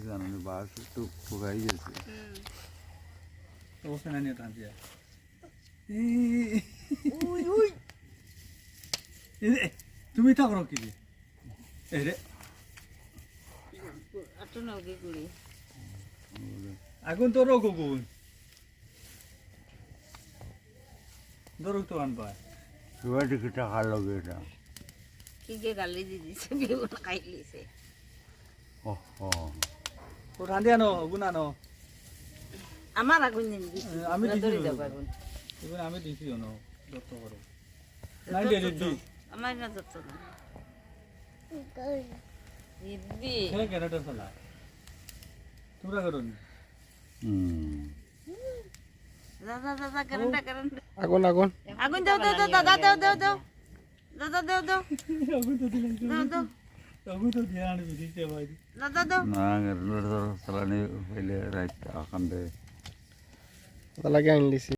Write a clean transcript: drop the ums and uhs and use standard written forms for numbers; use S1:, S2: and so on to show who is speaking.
S1: জানানি বাস একটু পোকাই গেছে
S2: ওখানে নিয়ে টান দিয়া তুমি তা করো কি রে আগুন তো রোগ গুণ ধরুক তো আনবা
S1: সুবাইটি কি টাকা লাগে এটা
S3: কি যে গালি দি দিছে বেগুন খাই লিছে
S1: ওহো
S2: ও রাঁধে আনো আগুন আনো
S3: আমার আগুন দিন দিছি
S2: আমি দিছি
S3: ধরে দাও আগুন
S2: এবার আমি দিছি আনো যত করো নাই দে দিদি
S3: আমার না যত না দিদি
S2: হে কেনটা চলা তোমরা করো
S3: দাদা দাদা কারেন্ট কারেন্ট
S4: আগুন আগুন
S3: আগুন দাও দাও দাও দাদা দাও দাও দাও দাদা দাও দাও
S2: আগুন তো দিলাম
S3: দাও দাও
S2: আগুন তো দিয়ে আনবি দিতে ভাই
S3: দাদা দাও
S1: না চালানি হইলে রাইট আকান দে
S4: লাগে আইন দিছি